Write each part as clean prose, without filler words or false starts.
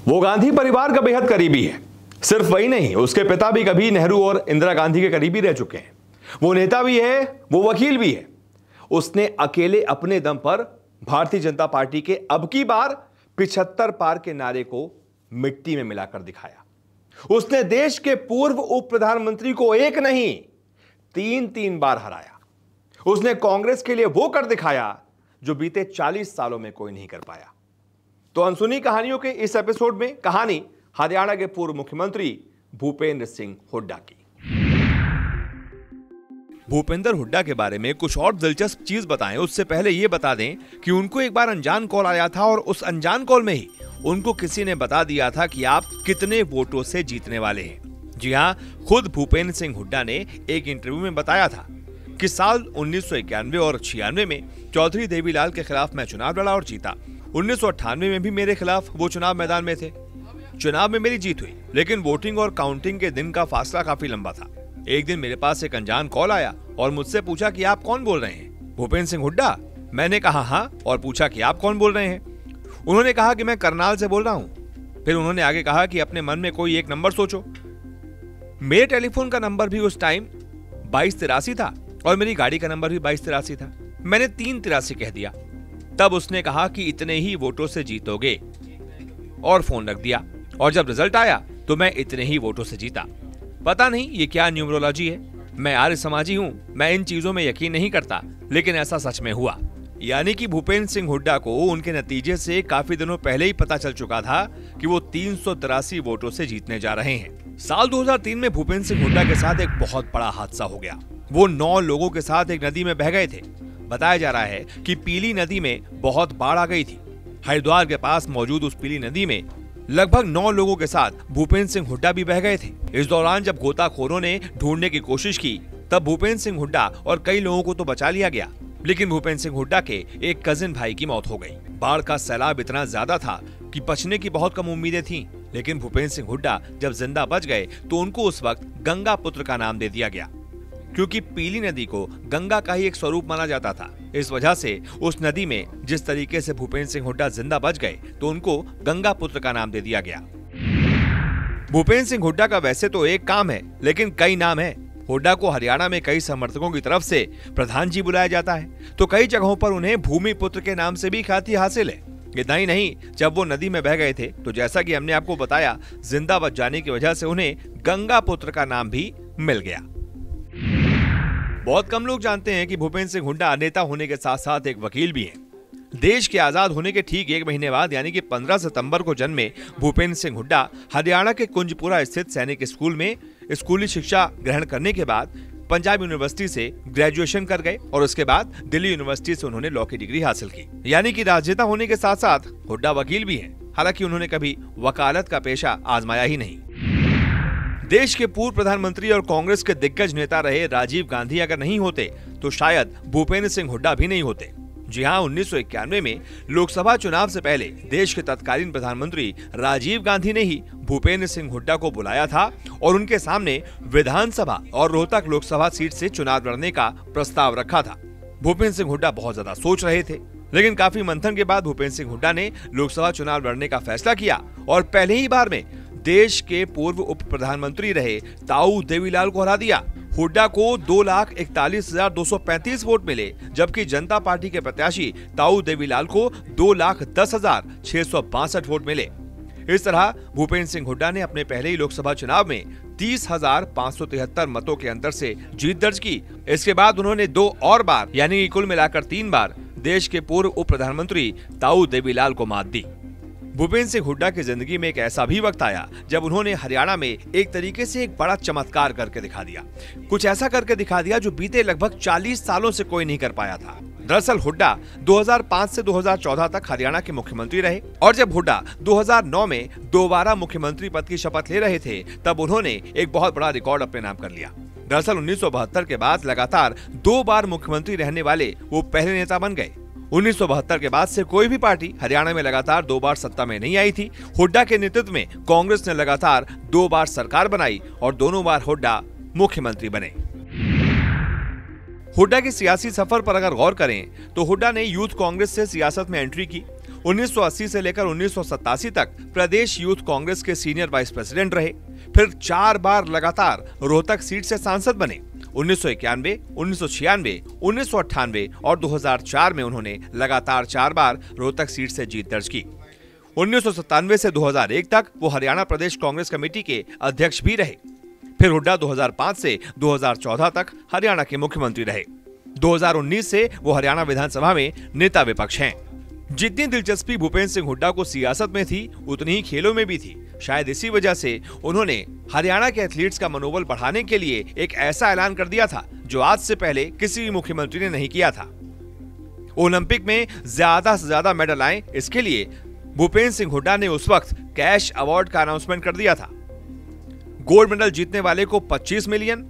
वो गांधी परिवार का बेहद करीबी है। सिर्फ वही नहीं, उसके पिता भी कभी नेहरू और इंदिरा गांधी के करीबी रह चुके हैं। वो नेता भी है, वो वकील भी है। उसने अकेले अपने दम पर भारतीय जनता पार्टी के अब की बार 75 पार के नारे को मिट्टी में मिलाकर दिखाया। उसने देश के पूर्व उप प्रधानमंत्री को एक नहीं 3 बार हराया। उसने कांग्रेस के लिए वो कर दिखाया जो बीते 40 सालों में कोई नहीं कर पाया। तो अनसुनी कहानियों के इस एपिसोड में कहानी हरियाणा के पूर्व मुख्यमंत्री भूपेंद्र सिंह हुड्डा की। भूपेंद्र हुड्डा के बारे में कुछ और दिलचस्प चीज बताएं उससे पहले ये बता दें कि उनको एक बार अनजान कॉल आया था और उस अनजान कॉल में ही उनको किसी ने बता दिया था कि आप कितने वोटों से जीतने वाले हैं। जी हां, खुद भूपेंद्र सिंह हुड्डा ने एक इंटरव्यू में बताया था कि साल 1991 और 96 में चौधरी देवीलाल के खिलाफ मैं चुनाव लड़ा और जीता। 1998 में भी मेरे खिलाफ वो चुनाव मैदान में थे। चुनाव में मेरी जीत हुई, लेकिन वोटिंग और काउंटिंग के दिन का फासला काफी लंबा था। एक दिन मेरे पास एक अनजान कॉल आया और मुझसे पूछा कि आप कौन बोल रहे हैं? भूपेंद्र सिंह हुड्डा। मैंने कहा हाँ, और पूछा कि आप कौन बोल रहे हैं? उन्होंने कहा कि मैं करनाल से बोल रहा हूँ। फिर उन्होंने आगे कहा कि अपने मन में कोई एक नंबर सोचो। मेरे टेलीफोन का नंबर भी उस टाइम 2283 था और मेरी गाड़ी का नंबर भी 2283 था। मैंने 383 कह दिया। तब उसने कहा कि इतने ही वोटों से जीतोगे और फोन रख दिया। और जब रिजल्ट आया तो मैं इतने ही वोटों से जीता। पता नहीं ये क्या न्यूमरोलॉजी है। मैं आर्य समाजी हूँ, मैं इन चीजों में यकीन नहीं करता, लेकिन ऐसा सच में हुआ। यानी कि भूपेंद्र सिंह हुड्डा को उनके नतीजे से काफी दिनों पहले ही पता चल चुका था कि वो 383 वोटों से जीतने जा रहे हैं। साल 2003 में भूपेंद्र सिंह हुड्डा के साथ एक बहुत बड़ा हादसा हो गया। वो 9 लोगों के साथ एक नदी में बह गए थे। बताया जा रहा है कि पीली नदी में बहुत बाढ़ आ गई थी। हरिद्वार के पास मौजूद उस पीली नदी में लगभग 9 लोगों के साथ भूपेंद्र सिंह हुड्डा भी बह गए थे। इस दौरान जब गोताखोरों ने ढूंढने की कोशिश की, तब भूपेंद्र सिंह हुड्डा और कई लोगों को तो बचा लिया गया, लेकिन भूपेंद्र सिंह हुड्डा के एक कजिन भाई की मौत हो गई। बाढ़ का सैलाब इतना ज्यादा था कि बचने की बहुत कम उम्मीदें थीं, लेकिन भूपेंद्र सिंह हुड्डा जब जिंदा बच गए तो उनको उस वक्त गंगा पुत्र का नाम दे दिया गया, क्योंकि पीली नदी को गंगा का ही एक स्वरूप माना जाता था। इस वजह से उस नदी में जिस तरीके से भूपेंद्र सिंह हुड्डा जिंदा बच गए तो उनको गंगा पुत्र का नाम दे दिया गया। भूपेंद्र सिंह हुड्डा का वैसे तो एक काम है, लेकिन कई नाम है। हुड्डा को हरियाणा में कई समर्थकों की तरफ से प्रधान जी बुलाया जाता है, तो कई जगहों पर उन्हें भूमि पुत्र के नाम से भी ख्याति हासिल है। इतना ही नहीं, जब वो नदी में बह गए थे तो जैसा कि हमने आपको बताया, जिंदा बच जाने की वजह से उन्हें गंगा पुत्र का नाम भी मिल गया। बहुत कम लोग जानते हैं कि भूपेंद्र सिंह हुड्डा नेता होने के साथ साथ एक वकील भी हैं। देश के आजाद होने के ठीक 1 महीने बाद यानी कि 15 सितंबर को जन्मे भूपेंद्र सिंह हुड्डा हरियाणा के कुंजपुरा स्थित सैनिक स्कूल में स्कूली शिक्षा ग्रहण करने के बाद पंजाब यूनिवर्सिटी से ग्रेजुएशन कर गए और उसके बाद दिल्ली यूनिवर्सिटी से उन्होंने लॉ की डिग्री हासिल की। यानी कि राजनेता होने के साथ साथ हुड्डा वकील भी हैं। हालांकि उन्होंने कभी वकालत का पेशा आजमाया ही नहीं। देश के पूर्व प्रधानमंत्री और कांग्रेस के दिग्गज नेता रहे राजीव गांधी अगर नहीं होते तो शायद भूपेंद्र सिंह हुड्डा भी नहीं होते। जी हां, 1991 में लोकसभा चुनाव से पहले देश के तत्कालीन प्रधानमंत्री राजीव गांधी ने ही भूपेंद्र सिंह हुड्डा को बुलाया था और उनके सामने विधानसभा और रोहतक लोकसभा सीट से चुनाव लड़ने का प्रस्ताव रखा था। भूपेंद्र सिंह हुड्डा बहुत ज्यादा सोच रहे थे, लेकिन काफी मंथन के बाद भूपेंद्र सिंह हुड्डा ने लोकसभा चुनाव लड़ने का फैसला किया और पहले ही बार में देश के पूर्व उप प्रधानमंत्री रहे ताऊ देवीलाल को हरा दिया। हुड्डा को 2,41,235 वोट मिले, जबकि जनता पार्टी के प्रत्याशी ताऊ देवीलाल को 2,10,662 वोट मिले। इस तरह भूपेंद्र सिंह हुड्डा ने अपने पहले ही लोकसभा चुनाव में 30,573 मतों के अंतर से जीत दर्ज की। इसके बाद उन्होंने 2 और बार यानी कि कुल मिलाकर 3 बार देश के पूर्व उप प्रधानमंत्री ताऊ देवीलाल को मात दी। भूपेंद्र सिंह हुड्डा की जिंदगी में एक ऐसा भी वक्त आया जब उन्होंने हरियाणा में एक तरीके से एक बड़ा चमत्कार करके दिखा दिया। कुछ ऐसा करके दिखा दिया जो बीते लगभग 40 सालों से कोई नहीं कर पाया था। दरअसल हुड्डा 2005 से 2014 तक हरियाणा के मुख्यमंत्री रहे और जब हुड्डा 2009 में दोबारा मुख्यमंत्री पद की शपथ ले रहे थे, तब उन्होंने एक बहुत बड़ा रिकॉर्ड अपने नाम कर लिया। दरअसल 1972 के बाद लगातार 2 बार मुख्यमंत्री रहने वाले वो पहले नेता बन गए। 1972 के बाद से कोई भी पार्टी हरियाणा में लगातार 2 बार सत्ता में नहीं आई थी। हुड्डा के नेतृत्व में कांग्रेस ने लगातार 2 बार सरकार बनाई और दोनों बार हुड्डा मुख्यमंत्री बने। हुड्डा के सियासी सफर पर अगर गौर करें तो हुड्डा ने यूथ कांग्रेस से सियासत में एंट्री की। 1980 से लेकर 1987 तक प्रदेश यूथ कांग्रेस के सीनियर वाइस प्रेसिडेंट रहे। फिर 4 बार लगातार रोहतक सीट से सांसद बने। 1991, 1996, 1998 और 2004 में उन्होंने लगातार 4 बार रोहतक सीट से जीत दर्ज की। 1997 से 2001 तक वो हरियाणा प्रदेश कांग्रेस कमेटी के अध्यक्ष भी रहे। फिर हुड्डा 2005 से 2014 तक हरियाणा के मुख्यमंत्री रहे। 2019 से वो हरियाणा विधानसभा में नेता विपक्ष हैं। जितनी दिलचस्पी भूपेंद्र सिंह हुड्डा को सियासत में थी, उतनी ही खेलों में भी थी। शायद इसी वजह से उन्होंने हरियाणा के एथलीट्स का मनोबल बढ़ाने के लिए एक ऐसा ऐलान कर दिया था जो आज से पहले किसी भी मुख्यमंत्री ने नहीं किया था। ओलंपिक में ज्यादा से ज्यादा मेडल आए, इसके लिए भूपेंद्र सिंह हुड्डा ने उस वक्त कैश अवार्ड का अनाउंसमेंट कर दिया था। गोल्ड मेडल जीतने वाले को 25 मिलियन,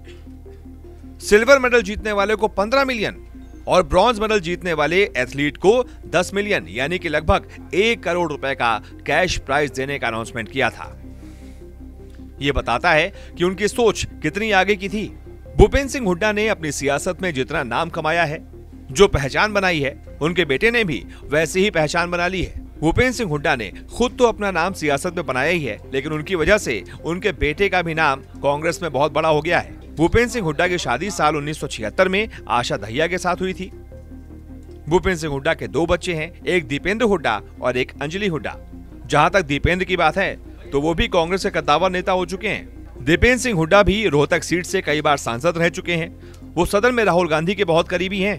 सिल्वर मेडल जीतने वाले को 15 मिलियन और ब्रॉन्ज मेडल जीतने वाले एथलीट को 10 मिलियन यानी कि लगभग 1 करोड़ रुपए का कैश प्राइज देने का अनाउंसमेंट किया था। यह बताता है कि उनकी सोच कितनी आगे की थी। भूपेंद्र सिंह हुड्डा ने अपनी सियासत में जितना नाम कमाया है, जो पहचान बनाई है, उनके बेटे ने भी वैसे ही पहचान बना ली है। भूपेंद्र सिंह हुड्डा ने खुद तो अपना नाम सियासत में बनाया ही है, लेकिन उनकी वजह से उनके बेटे का भी नाम कांग्रेस में बहुत बड़ा हो गया है। भूपेंद्र सिंह हुड्डा की शादी साल 1976 में आशा दहिया के साथ हुई थी। भूपेंद्र सिंह हुड्डा के 2 बच्चे हैं, एक दीपेंद्र हुड्डा और एक अंजलि हुड्डा। जहां तक दीपेंद्र की बात है तो वो भी कांग्रेस के कद्दावर नेता हो चुके हैं। दीपेंद्र सिंह हुड्डा भी रोहतक सीट से कई बार सांसद रह चुके हैं। वो सदन में राहुल गांधी के बहुत करीबी हैं।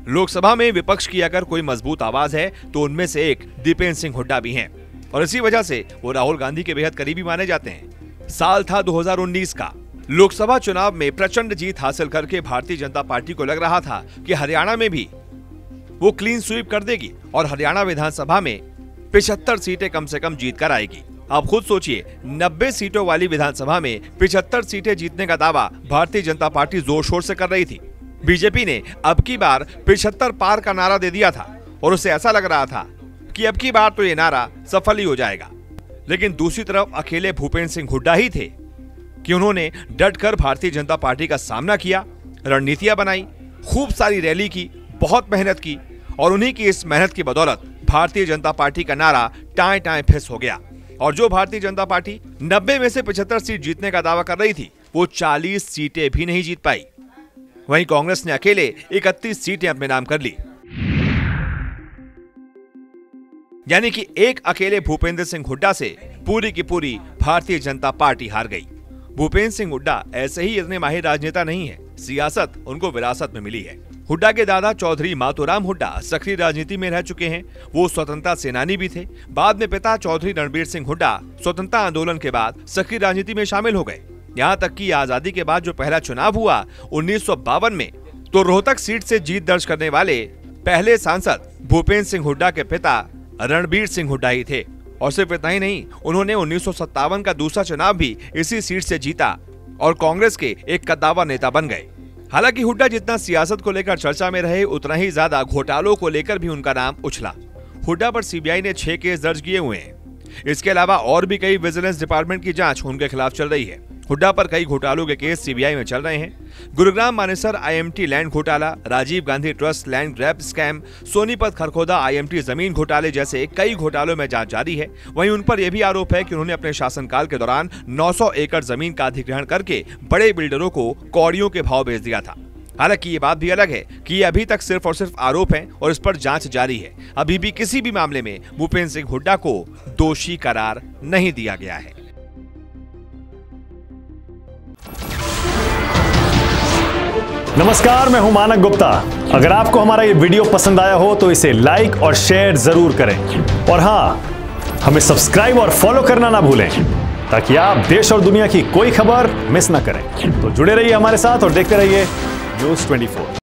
लोकसभा में विपक्ष की अगर कोई मजबूत आवाज है तो उनमें से एक दीपेंद्र सिंह हुड्डा भी हैं और इसी वजह से वो राहुल गांधी के बेहद करीबी माने जाते हैं। साल था 2019 का। लोकसभा चुनाव में प्रचंड जीत हासिल करके भारतीय जनता पार्टी को लग रहा था कि हरियाणा में भी वो क्लीन स्वीप कर देगी और हरियाणा विधानसभा में 75 सीटें कम से कम जीत कर आएगी। आप खुद सोचिए, 90 सीटों वाली विधानसभा में 75 सीटें जीतने का दावा भारतीय जनता पार्टी जोर शोर से कर रही थी। बीजेपी ने अब की बार 75 पार का नारा दे दिया था और उसे ऐसा लग रहा था कि अब की बार तो ये नारा सफल ही हो जाएगा। लेकिन दूसरी तरफ अकेले भूपेंद्र सिंह हुड्डा ही थे कि उन्होंने डटकर भारतीय जनता पार्टी का सामना किया, रणनीतियां बनाई, खूब सारी रैली की, बहुत मेहनत की और उन्हीं की इस मेहनत की बदौलत भारतीय जनता पार्टी का नारा टाएं टाएं फिस हो गया और जो भारतीय जनता पार्टी 90 में से 75 सीट जीतने का दावा कर रही थी, वो 40 सीटें भी नहीं जीत पाई। वहीं कांग्रेस ने अकेले 31 सीटें अपने नाम कर ली, यानी कि एक अकेले भूपेंद्र सिंह हुड्डा से पूरी की पूरी भारतीय जनता पार्टी हार गई। भूपेंद्र सिंह हुड्डा ऐसे ही इतने माहिर राजनेता नहीं है, सियासत उनको विरासत में मिली है। हुड्डा के दादा चौधरी मातूराम हुड्डा सक्रिय राजनीति में रह चुके हैं। वो स्वतंत्रता सेनानी भी थे। बाद में पिता चौधरी रणबीर सिंह हुड्डा स्वतंत्रता आंदोलन के बाद सक्रिय राजनीति में शामिल हो गए। यहाँ तक कि आजादी के बाद जो पहला चुनाव हुआ 1952 में, तो रोहतक सीट से जीत दर्ज करने वाले पहले सांसद भूपेंद्र सिंह हुड्डा के पिता रणबीर सिंह हुड्डा ही थे। और सिर्फ इतना ही नहीं, उन्होंने 1957 का दूसरा चुनाव भी इसी सीट से जीता और कांग्रेस के एक कद्दावर नेता बन गए। हालांकि हुड्डा जितना सियासत को लेकर चर्चा में रहे, उतना ही ज्यादा घोटालों को लेकर भी उनका नाम उछला। हुड्डा पर सीबीआई ने 6 केस दर्ज किए हुए हैं। इसके अलावा और भी कई विजिलेंस डिपार्टमेंट की जांच उनके खिलाफ चल रही है। हुड्डा पर कई घोटालों के केस सीबीआई में चल रहे हैं। गुरुग्राम मानेसर आईएमटी लैंड घोटाला, Rajiv Gandhi trust land grab scam, Sonipat Kharkhoda IMT जमीन घोटाले जैसे कई घोटालों में जांच जारी है। वहीं उन पर यह भी आरोप है कि उन्होंने अपने शासनकाल के दौरान 900 एकड़ जमीन का अधिग्रहण करके बड़े बिल्डरों को कौड़ियों के भाव बेच दिया था। हालांकि ये बात भी अलग है कि ये अभी तक सिर्फ और सिर्फ आरोप हैं और इस पर जांच जारी है। अभी भी किसी भी मामले में भूपेंद्र सिंह हुड्डा को दोषी करार नहीं दिया गया है। नमस्कार, मैं हूं मानक गुप्ता। अगर आपको हमारा ये वीडियो पसंद आया हो तो इसे लाइक और शेयर जरूर करें और हाँ, हमें सब्सक्राइब और फॉलो करना ना भूलें ताकि आप देश और दुनिया की कोई खबर मिस ना करें। तो जुड़े रहिए हमारे साथ और देखते रहिए News 24।